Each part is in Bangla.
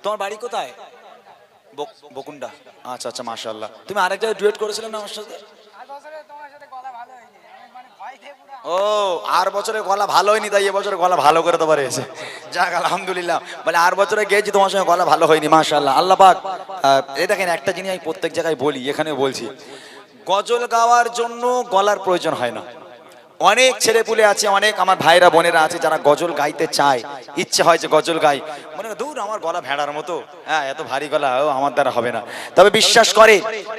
তোমার বাড়ি কোথায়? বকুন্ডা। আচ্ছা আচ্ছা, মাশাআল্লাহ। তুমি আরেক জায়গায় ডুয়েট করেছিলে না আমার সাথে? ও, আর বছরে গলা ভালো হয়নি, তাই এবছরে গলা ভালো করে দেওয়া রয়েছে। যাক আলহামদুলিল্লাহ। বলে আর বছরে গেছি তোমার সঙ্গে গলা ভালো হয়নি, মাশাআল্লাহ। আল্লাহ পাক এই দেখেন, একটা জিনিস আমি প্রত্যেক জায়গায় বলি, এখানেও বলছি, গজল গাওয়ার জন্য গলার প্রয়োজন হয় না। অনেক ছেলেপুলে আছে, অনেক আমার ভাইরা বোনেরা আছে যারা গজল গাইতে চায়, ইচ্ছে হয় যে গজল গাই, মনে হয় দূর আমার গলা ভেড়ার মতো, হ্যাঁ এত ভারী গলা, ও আমার দ্বারা হবে না। তবে বিশ্বাস করে,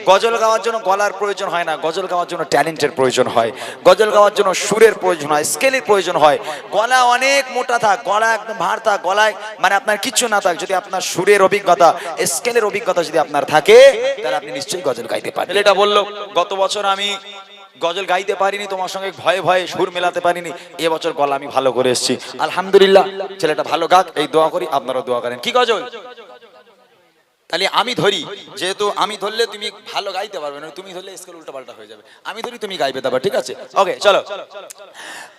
গজল গাওয়ার জন্য গলার প্রয়োজন হয় না, গজল গাওয়ার জন্য ট্যালেন্টের প্রয়োজন হয়, গজল গাওয়ার জন্য সুরের প্রয়োজন হয়, স্কেলের প্রয়োজন হয়। গলা অনেক মোটা থাক, গলা একদম ভার থাক, গলায় মানে আপনার কিচ্ছু না থাক, যদি আপনার সুরের অভিজ্ঞতা, স্কেলের অভিজ্ঞতা যদি আপনার থাকে, তাহলে আপনি নিশ্চয়ই গজল গাইতে পারেন। এটা বললো গত বছর আমি গজল গাইতে পারিনি, তোমার সঙ্গে ভয়ে ভয়ে সুর মেলাতে পারিনি, এবছর গলা আমি ভালো করে এসেছি আলহামদুলিল্লাহ। ছেলেটা ভালো গাক, এই দোয়া করি, আপনারাও দোয়া করেন। কি গজল? তাহলে আমি ধরি, যেহেতু আমি ধরলে তুমি ভালো গাইতে পারবে না, তুমি ধরলে স্কেল উল্টো পাল্টা হয়ে যাবে। আমি ধরি, তুমি গাইবে, তারপর ঠিক আছে? ওকে চলো।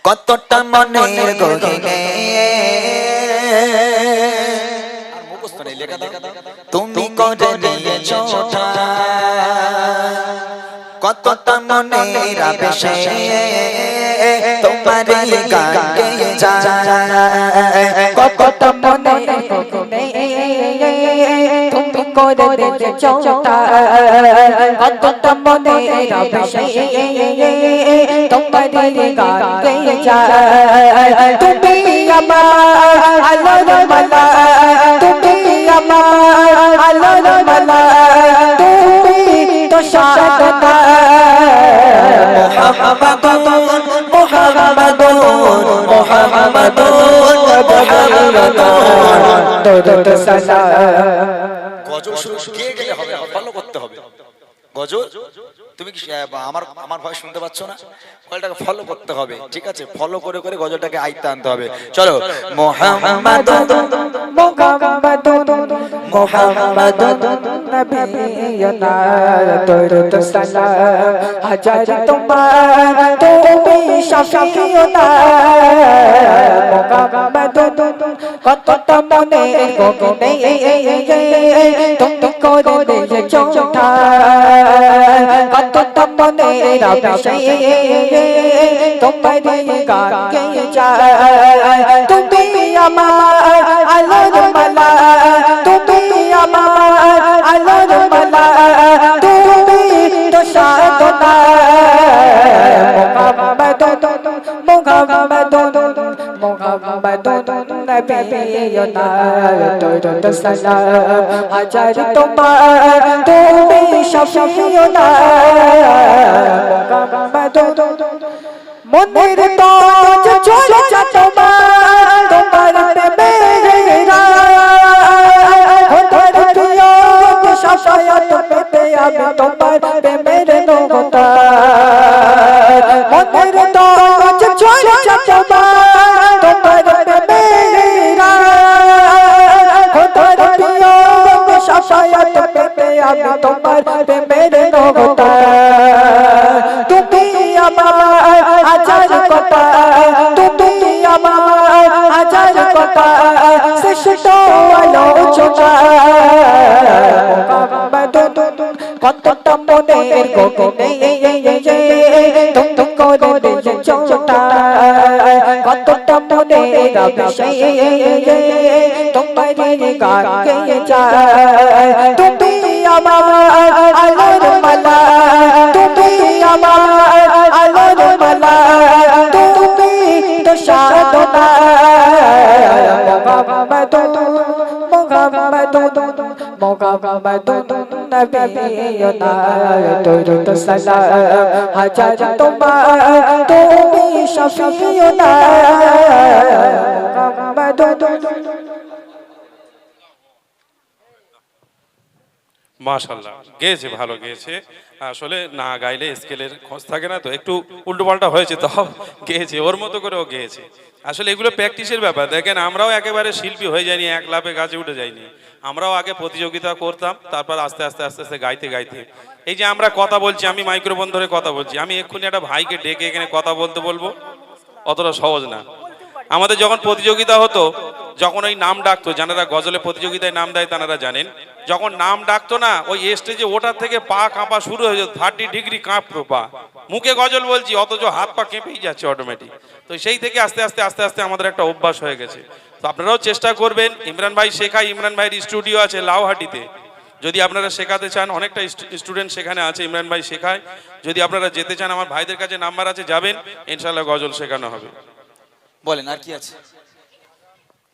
কতটা মনের গহিনে আর মুখস্থ নেই, লেখা দাও। তুমি করে দিয়েছো কতটা মনের আবেশে তোমার গান গেয়ে যায়, কতটা মনের গহিনে তুমি করে দিয়েছো কতটা মনের আবেশে তোমার গান গেয়ে যায়। তুমি আমার আলোর মালা, তুমি আমার আলোর মালা, তুমি তো সাধনা। মুহাম্মাদুন মুহাম্মাদুন মুহাম্মাদুন মুহাম্মাদুন দরুদ সালাম। গজল শুরু গিয়ে গেলে হবে না, ফলো করতে হবে। গজল তুমি কি আমার আমার ভয় শুনতে পাচ্ছ না? গজলটাকে ফলো করতে হবে, ঠিক আছে? ফলো করে করে গজলটাকে আয়ত্তে আনতে হবে। চলো। মুহাম্মাদুন মুহাম্মাদুন মুহাম্মাদুন নবিয়ুনা দরুদ সালাম হাজার তোমার তুমি শাফিউনা। মুহাম্মাদুন কতটা মনের গহিনে তুমি করে দিয়েছো কতটা মনের আবেশে তোমার গান গেয়ে যায়। তুমি আমার আলোর মালা, তুমি আমার আলোর মালা, তুমি তো সাধনা। মুহাম্মাদুন মুহাম্মাদুন নবিয়ুনা দরুদ সালাম হাজার তোমার তুমি শাফিউনা। মুহাম্মাদুন মনের তাজ ঝুলছে তোমার, তোমার প্রেমের রায়, খোদার প্রিয় শাফায়াত পেতে আমি তোমার প্রেমের নৌকা। মনের তাজ ঝুলছে তোমার, তোমার প্রেমের রায়, খোদার প্রিয় শাফায়াত পেতে আমি তোমার প্রেমের নৌকা। তুমি আমার হাজার কথা, তুমি আমার হাজার কথা, শ্রেষ্ঠ আলোচনা। মুহাম্মাদুন কতটা মনের গহিনে তুমি করে দিয়েছো কতটা মনের আবেশে তোমার গান গেয়ে যায়। তুমি আমার আলোর মালা, তুমি আমার আলোর মালা, তুমি তো সাধনা। মুহাম্মাদুন মুহাম্মাদুন মুহাম্মাদুন নবিয়ুনা দরুদ সালাম হাজার তোমার তুমি শাফিউনা। মুহাম্মাদুন। মাশাআল্লাহ, গেয়েছে, ভালো গেয়েছে। আসলে না গাইলে স্কেলের খোঁজ থাকে না, তো একটু উল্টো পাল্টা হয়েছে, তো গেয়েছে ওর মতো করে, ও গেয়েছে। আসলে এগুলো প্র্যাকটিসের ব্যাপার। দেখেন, আমরাও একেবারে শিল্পী হয়ে যাইনি, এক লাফে গাছে উঠে যাইনি। আমরাও আগে প্রতিযোগিতা করতাম, তারপর আস্তে আস্তে আস্তে আস্তে গাইতে গাইতে, এই যে আমরা কথা বলছি, আমি মাইক্রোফোন ধরে কথা বলছি, আমি এক্ষুনি একটা ভাইকে ডেকে এখানে কথা বলতে বলবো, অতটা সহজ না। আমাদের যখন প্রতিযোগিতা হতো, যখন ওই নাম ডাকতো, যারা গজলে প্রতিযোগিতায় নাম দেয় তারা জানেন, যখন নাম ডাকতো না, ওই স্টেজে ওঠার থেকে পা কাঁপা শুরু হয়ে যেত, 30 ডিগ্রি কাঁপতো পা, মুখে গজল বলছি অথচ হাত পা কেঁপেই যাচ্ছে অটোমেটিক। তো সেই থেকে আস্তে আস্তে আস্তে আস্তে আমাদের একটা অভ্যাস হয়ে গেছে। তো আপনারাও চেষ্টা করবেন, ইমরান ভাই শেখায়, ইমরান ভাইয়ের স্টুডিও আছে লাউহাটিতে, যদি আপনারা শেখাতে চান, অনেকটা স্টুডেন্ট সেখানে আছে, ইমরান ভাই শেখায়। যদি আপনারা যেতে চান, আমার ভাইদের কাছে নাম্বার আছে, যাবেন, ইনশাল্লাহ গজল শেখানো হবে। বলেন আর কি আছে?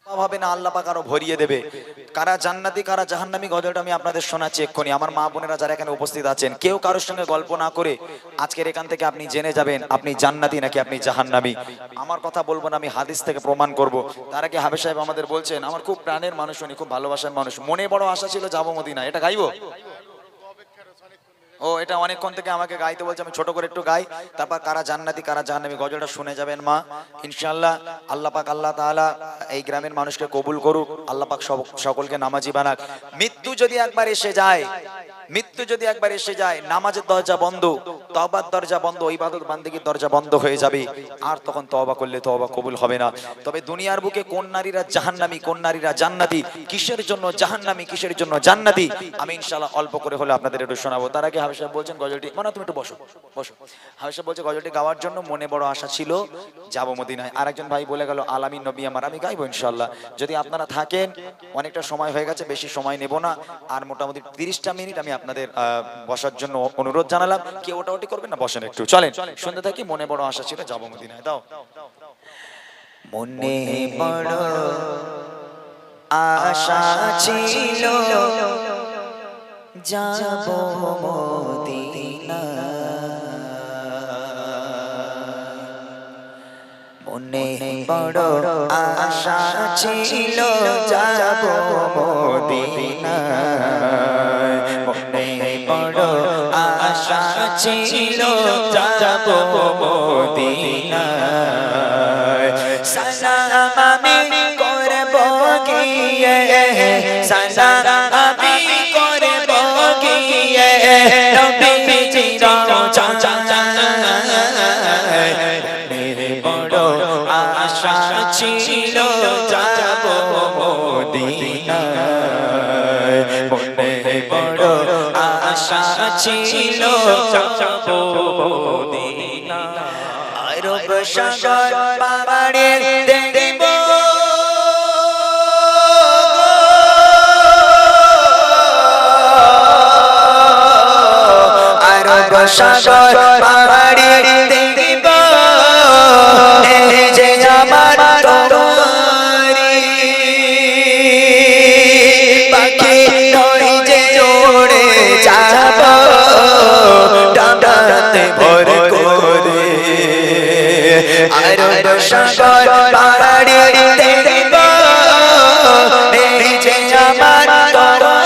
ভাবে না আল্লাহ পাক আরো ভরিয়ে দেবে। কারা জান্নাতি কারা জাহান্নামী গজলটা আমি আপনাদের শোনাচ্ছি এক্ষুনি। আমার মা বোনেরা যারা এখানে উপস্থিত আছেন, কেউ কারোর সঙ্গে গল্প না করে আজকের এখান থেকে আপনি জেনে যাবেন আপনি জান্নাতি নাকি আপনি জাহান্নামী। আমার কথা বলবো না, আমি হাদিস থেকে প্রমাণ করব। তার আগে হাফেজ সাহেব আমাদের বলছেন, আমার খুব প্রাণের মানুষ, উনি খুব ভালোবাসার মানুষ, মনে বড় আশা ছিল যাবো মদিনা। এটা গাইবো? ও এটা অনেকক্ষণ থেকে আমাকে গাইতে বলছে, আমি ছোট করে একটু গাই, তারপর কারা জান্নাতি কারা জাহান্নামী গজলটা শুনে যাবেন মা। ইনশাআল্লাহ আল্লাহ পাক আল্লাহ তাআলা এই গ্রামের মানুষকে কবুল করুক, আল্লাহ পাক সকলকে নামাজি বানাক। মৃত্যু যদি একবার এসে যায়, মৃত্যু যদি একবার এসে যায়, নামাজের দরজা বন্ধ, তওবার দরজা বন্ধ, ইবাদত বান্দেগীর দরজা বন্ধ হয়ে যাবে, আর তখন তওবা করলে তওবা কবুল হবে না। তবে দুনিয়ার বুকে কোন নারীরা জাহান্নামী কোন নারীরা জান্নাতি, কিসের জন্য জাহান্নামী কিসের জন্য জান্নাতি, আমি ইনশাআল্লাহ অল্প করে হলে আপনাদের একটু শোনাবো। তার আগে হাফেজ সাহেব বলছেন গজলটি, মানে তুমি একটু বসো বসো। হাফেজ সাহেব বলছে গজলটি গাওয়ার জন্য মনে বড় আশা ছিল যাবো মদিনায়। আরেকজন ভাই বলে গেল আলামিন নবী আমার, আমি গাইবো ইনশাআল্লাহ। যদি আপনারা থাকেন, অনেকটা সময় হয়ে গেছে, বেশি সময় নেব না, আর মোটামুটি 30টা মিনিট আমি আপনাদের বসার জন্য অনুরোধ জানালাম। কেউ ওটাওটি করবেন না, বসেন একটু, চলেন শুনতে থাকি। মনে বড় আশা ছিল যাবো মদিনায়। দাও মনে বড় আশা ছিল যাবো মদিনা, মনে বড় আশা ছিল যাবো মদিনা, মনে বড় আশা ছিল যাবো মদিনা। সালাম আমি করব গিয়ে, সালাম আমি করব গিয়ে নবীজির রওজায়, বড় আশা ছিল যাবো মদিনায়, মনে বড় আশা ছিল যাবো মদিনায়। আরব সাগর পাড়ে দেখব আরব সাগর পাড়ে দেখব, যে আমার তোমারি পাখি নয় যে জোড়ে যাব ডানাতে ভর করে। আরব সাগর পাড়ে দেখব, যে আমার তোমারি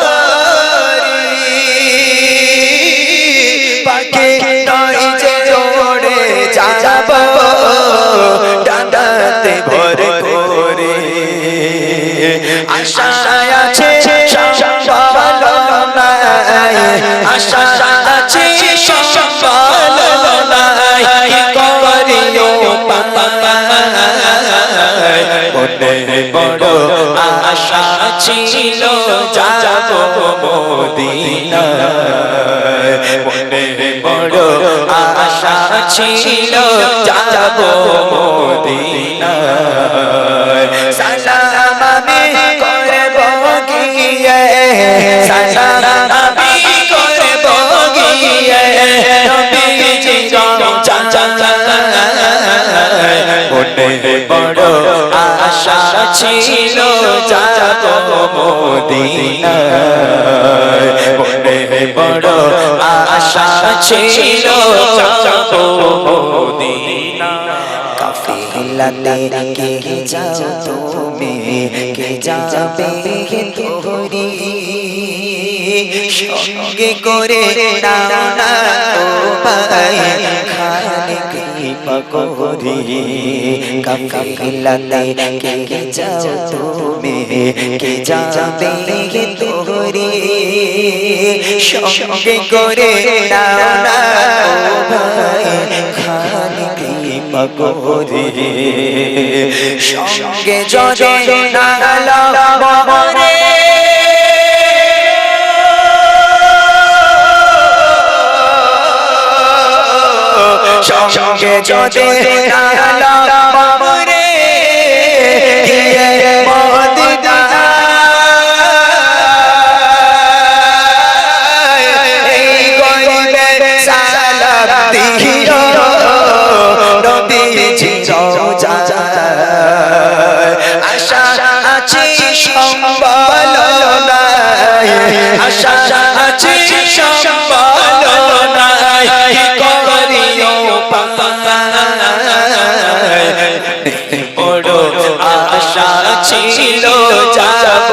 পাখি নয় যে জোড়ে যাব ডানাতে ভর করে। আশা আছে সম্বল নাই, আশা আছে সম্বল নাই, করিও পায়, মনে বড় আশা ছিল যাবো মদিনায়, মনে বড় আশা ছিল যাবো মদিনায়। সালাম আমি করব গিয়ে, সালাম আমি করব গিয়ে নবীজির রওজায়, মনে বড় আশা ছিল যাবো মদিনায়, মনে বড় আশা ছিল যাবো মদিনায়। কাফিলাতে কে যাও তুমি, কে যাবে তোরি, সঙ্গে করে নাও না ও ভাই খালিক পাকরি। কাফিলাতে কে যাও তুমি, কে যাবে তোরি, সঙ্গে করে নাও না ও ভাই খালিক করি সঙ্গে যদি না লবরে সঙ্গে যদি না লবরে গিয়ে মদিনা এই গইবে সালাম দিও নবীজি রওজা আশা আছে সম্বল নাই আশা আছে সম্বল নাই করিও বড় আশা ছিল যাব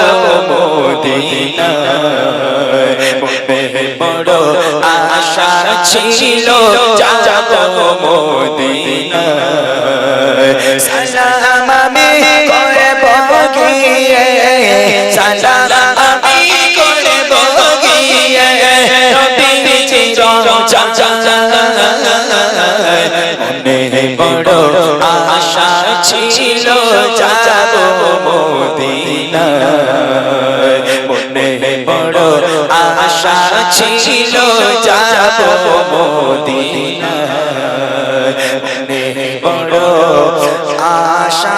মদিনা বড় আশা ছিল যাব মদিনা সালাম আমি করব গিয়ে সালাম আমি করব গিয়ে নবীজি রওজা মনে বড় আশা ছিল যাব মদিনা মনে বড় আশা ছিল যাব মদিনা মনে বড় আশা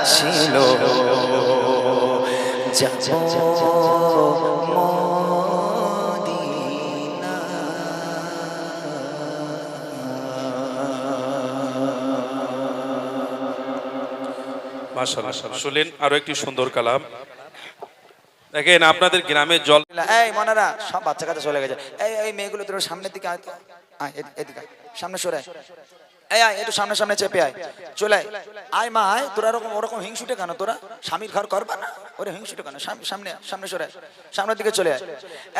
ছিল যাব মদিনা মাশাআল্লাহ শুনলেন আরো একটি সুন্দর কালাম দেখেন আপনাদের গ্রামে জল এই মনারা সব বাচ্চা কাচ্চা চলে গেছে এই এই মেয়েগুলো তোর সামনের দিকে আয় তো আয় এদিকে আয়। সামনে সরে আয়। এই আয় একটু সামনে সামনে চেপে আয় চলে আয় আয় মা আয় তোরা ওরকম হিংসুটে কেন তোরা স্বামীর ঘর করবা না ওরে হিংসুটে কেন সামনে সামনে সরে আয় সামনের দিকে চলে আয়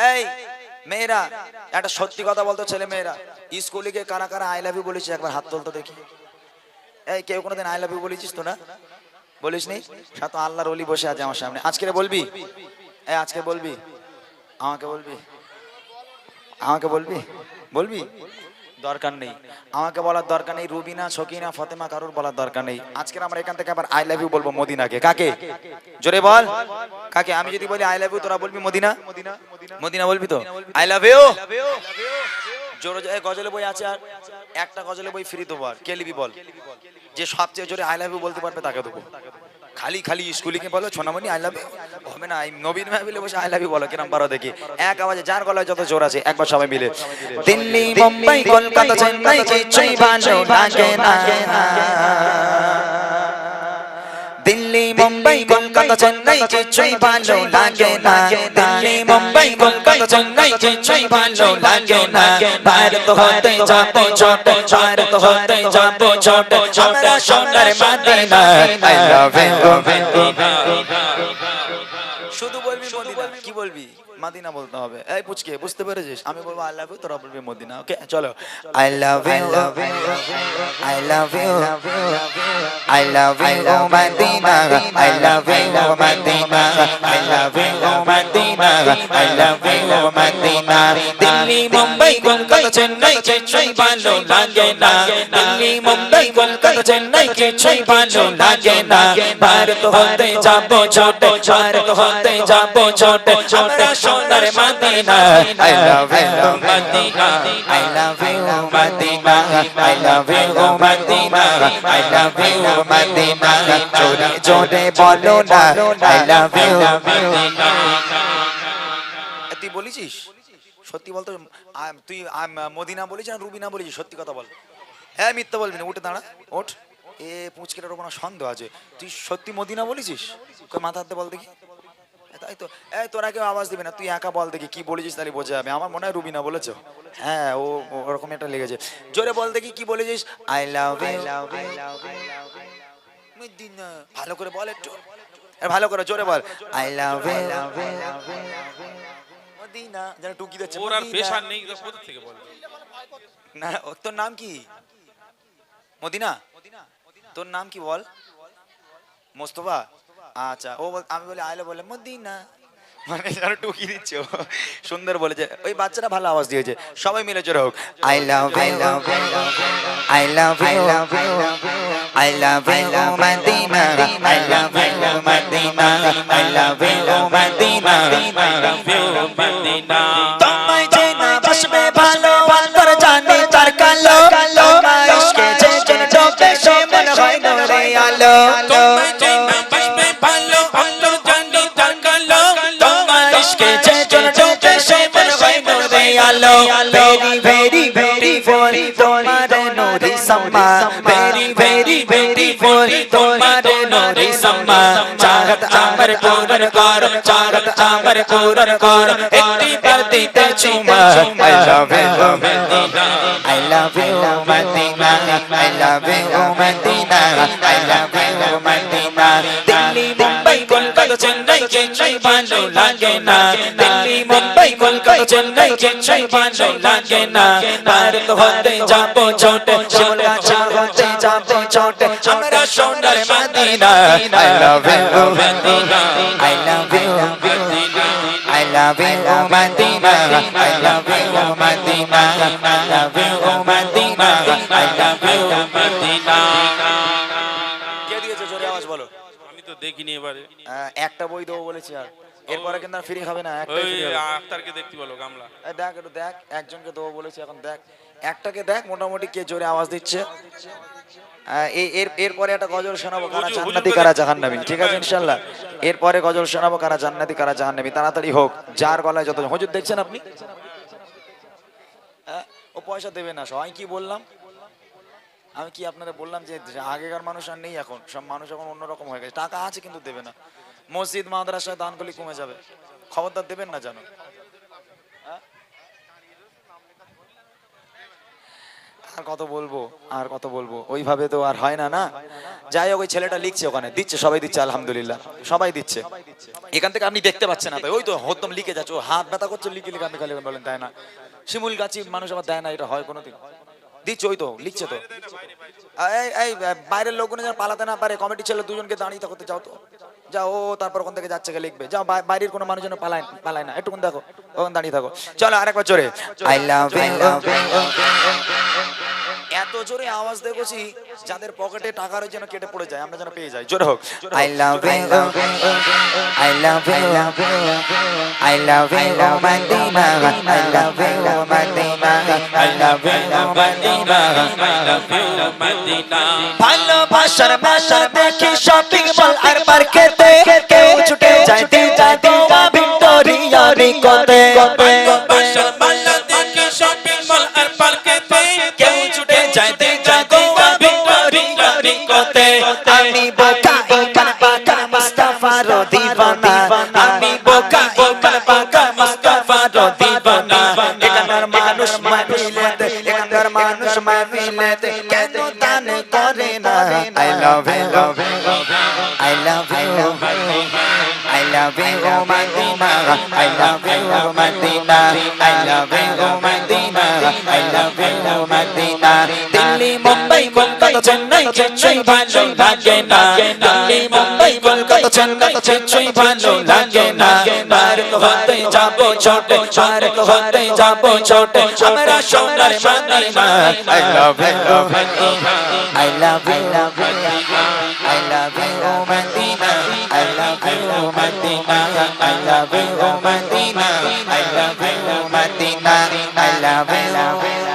এই মেয়েরা একটা সত্যি কথা বলতো ছেলে মেয়েরা স্কুলে গিয়ে কারা কারা আই লাভ ইউ বলেছিস একবার হাত তোলতো দেখি এই কেউ কোনোদিন আই লাভ ইউ বলেছিস তোরা বলিস নি সাথে আল্লাহর ওলি বসে আছে আমার সামনে আজকে বলবি এই আজকে বলবি আমাকে বলবি আমাকে বলবি বলবি দরকার নেই আমাকে বলার দরকার নেই রুবিনা সকিনা ফতেমা কারুর বলার দরকার নেই আজকে আমরা এখান থেকে আবার আই লাভ ইউ বলবো মদিনাকে কাকে জোরে বল কাকে আমি যদি বলি আই লাভ ইউ তোরা বলবি মদিনা মদিনা বলবি তো আই লাভ ইউ জোরে গজলে বই আছে আর একটা গজলে বই ফ্রি দেবো আর কে লিবি বল যে সবচেয়ে জোরে আই লাভ ইউ বলতে পারবে তাকে দেবো খালি খালি স্কুলিকে বলো সোনামণি আই লাভ ইউ হবে না নবীন মাহফিলে বসে আই লাভ ইউ বলো কিরম পারো দেখি এক আওয়াজে যার গলায় যত জোর আছে একবার সবাই মিলে দিল্লি মুম্বাই কলকাতা চেন্নাই কিছুই ভালো লাগে না দিল্লি মুম্বাই কলকাতা চেন্নাই কিছুই ভালো লাগে না দিল্লি মুম্বাই কলকাতা চেন্নাই কিছুই ভালো লাগে না ভারত হতে যাবো ছোট ভারত হতে যাবো ছোট আমরা সোনার মদিনা আই লাভ ইউ শুধু বলবি মদিনা কি বলবি মদিনা বলতে হবে এই পুচকে বুঝতে পেরেছিস আমি বলবো আই লাভ ইউ তোরা বলবি মদিনা ওকে চলো I love you I love you I love you Madina I love you Madina I love you Madina I love you Madina Delhi Mumbai Kolkata Chennai কিছুই ভালো লাগে না দিল্লি মুম্বাই কলকাতা চেন্নাই কিছুই ভালো লাগে না ভারত হতে যাবো ছোট ভারত হতে যাবো ছোট আমরা সোনার Madina I love you Madina I love you Madina I love you Madina I love you Madina জোরে জোরে বলো না আই লাভ ইউ তুই বলেছিস সত্যি বলতো তুই মদিনা বলেছিস না রুবিনা বলেছিস সত্যি কথা বল হ্যাঁ মিথ্যা বলবি না উঠে দাঁড়া ওঠ এ পুচকেটার কোনো সন্দেহ আছে তুই সত্যি মদিনা বলেছিস কই মাথা হাতে বল দেখি তাই তো এই তোরা কেউ আওয়াজ দিবি না তুই একা বল দেখি কি বলেছিস তাহলে বোঝা যাবে আমার মনে হয় রুবিনা বলেছো হ্যাঁ ও ওরকম একটা লেগেছে জোরে বল দেখি কি বলেছিস আই লাভ ইউ মদিনা ভালো করে বল একটু ভালো করে জোরে বল আই লাভ ইউ মদিনা যেন টুকি দিচ্ছে ওর আর পেশার নেই কোথা থেকে বলবে না তোর নাম কি মদিনা তোর নাম কি বল মোস্তফা, আচ্ছা ও আমি বলি আইলে বলে মদিনা, মানে যেন টুকি দিচ্ছে ও। সুন্দর বলেছে, ওই বাচ্চাটা ভালো আওয়াজ দিয়েছে, সবাই মিলে জোরে হোক। I love you, I love you, I love you Madina, I love you Madina, I love you Madina, তোমায় যে না বসবে ভালো অন্তর জানে তার কালো, তোমার ইশকে যে জন ডোবে সে মনে হয় নূরে আলো, তোমায় যে না বসবে ভালো অন্তর জানে তার কালো, তোমার ইশকে যে জন ডোবে সে মনে হয় নূরে আলো। ভেরি ভেরি বিউটিফুল তোমার নূরে সম্মা, ভেরি ভেরি বিউটিফুল তোমার নূরে সম্মা, চাহত আমার পূরণ কর, চাহত আমার পূরণ কর, একটি বার দিতে চুমা। I love you Medina, I love you Medina, I love you Medina, I love you Medina। Delhi Mumbai Kolkata Chennai Chennai ভালো লাগে না, দিল্লি মুম্বাই কলকাতা চেন্নাই চেন্নাই ভালো লাগে না, ভারত হতে যাবো ছোটে, শিমলা হতে যাবো ছোটে, আমরা সোনার Medina. I love you Medina, I love you Medina, I love you Medina, I love you Medina, I love you Medina, I love you Medina। কে দিয়েছে জোরে আওয়াজ বলো। আমি তো দেখিনি এবারে। একটা বই দেবো বলেছি, আর এরপরে কিন্তু ফ্রি খাবে না, ওই একটা আক্তারকে দেখতে বলো গামলা। দেখ একটু দেখ, একজনকে দেবো বলেছি, এখন দেখ একটাকে দেখ মোটামুটি কে জোরে আওয়াজ দিচ্ছে। এরপরে একটা গজল শোনাবো, কারা জান্নাতি কারা জাহান্নামী, ঠিক আছে ইনশাআল্লাহ। এরপরে গজল শোনাবো, কারা জান্নাতি কারা জাহান্নামী, তাড়াতাড়ি হোক, যার গলায় যত। হুজুর দেখছেন আপনি, ও পয়সা দেবে না। সবাই কি বললাম আমি, কি আপনারা বললাম যে আগেকার মানুষ আর নেই, এখন সব মানুষ এখন অন্যরকম হয়ে গেছে, টাকা আছে কিন্তু দেবে না। মসজিদ মাদ্রাসায় দান করলে কমে যাবে, খবরদার দেবেন না জানো। আর কত বলবো, আর কত বলবো, ওইভাবে তো আর হয় না না। যাই হোক, ওই ছেলেটা লিখছে ওখানে, দিচ্ছে, সবাই দিচ্ছে আলহামদুলিল্লাহ, সবাই দিচ্ছে। এখান থেকে আপনি দেখতে পাচ্ছেন না, ওই তো হদ্দম লিখে যাচ্ছে, ও হাত ব্যথা করছে লিখে লিখে, আপনি খালি বলেন দেয় না। শিমুল গাছি মানুষ আবার দেয় না, এটা হয় কোনোদিন? দিচ্ছে, ওই তো লিখছে তো। এই বাইরের লোকগুলো যেন পালাতে না পারে, কমিটি ছেলে দুজনকে দাঁড়িয়ে থাকতে যাও তো, যাও ও তারপর ওখান থেকে যাচ্ছে লিখবে, যাও বাইরের কোনো মানুষ যেন পালায় না, একটুকুন দেখো, ওখানে দাঁড়িয়ে থাকো। চলো আরেকবার জোরে, আই লাভ ইউ। এত জোরে আওয়াজ দেখছি যাদের পকেটে টাকা রয়েছে যেন কেটে পড়ে যায়, আমরা যেন পেয়ে যাই। জোরে হোক, I love you, I love you, I love you Madina, I love you Madina, I love you Madina, I love you Madina. ভালোবাসার মেলা দেখি শপিং মল আর মার্কেটে, কেউ ছুটে যায় দিদা দিদা ভিক্টোরিয়া রিকোতে, ভালোবাসার মেলা দেখি শপিং মল আর মার্কেটে, কেউ ছুটে যায় দিদা দিদা ভিক্টোরিয়া রিকোতে। আমি বোকা ইমান পাকা মুস্তাফার দিওয়ানা, আমি বোকা ইমান পাকা মুস্তাফার দিওয়ানা। এখানকার মানুষ মাহফিলেতে, এখানকার মানুষ মাহফিলেতে কেন দান করে না। I love you, I love you, I love you Medina, I love you Medina, I love you Medina, I love you Medina। Delhi Mumbai Kolkata Chennai Chennai ভালো লাগে না, দিল্লি মুম্বাই কলকাতা চেন্নাই চেন্নাই ভালো লাগে না, ভারত হতে যাবো ছোটে, ভারত হতে যাবো ছোটে, আমরা সোনার Medina. I love you, I love you, I love you Medina, I love you Medina, I love you Medina, I love you Medina, I love you, I love you Medina।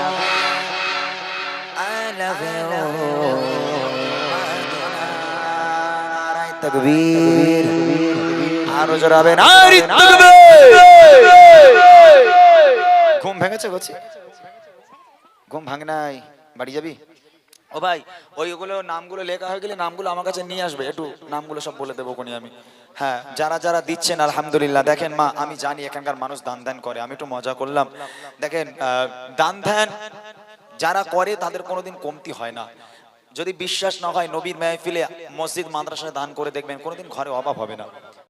তাকবীর, আরো জোরাবে নারী তাকবীর। ঘুম ভেঙেছে গছি, ঘুম ভাঙ নাই, বাড়ি যাবি? ও ভাই, ওইগুলো নামগুলো লেখা হয়ে গেলে নামগুলো আমার কাছে নিয়ে আসবে, একটু নামগুলো সব বলে দেবো কোনি আমি। হ্যাঁ, যারা যারা দিচ্ছেন আলহামদুলিল্লাহ। দেখেন মা, আমি জানি এখানকার মানুষ দান ধ্যান করে, আমি একটু মজা করলাম। দেখেন দান ধ্যান যারা করে তাদের কোনোদিন কমতি হয় না। যদি বিশ্বাস না হয় নবীর মাহফিলে মসজিদ মাদ্রাসায় দান করে দেখবেন, কোনোদিন ঘরে অভাব হবে না।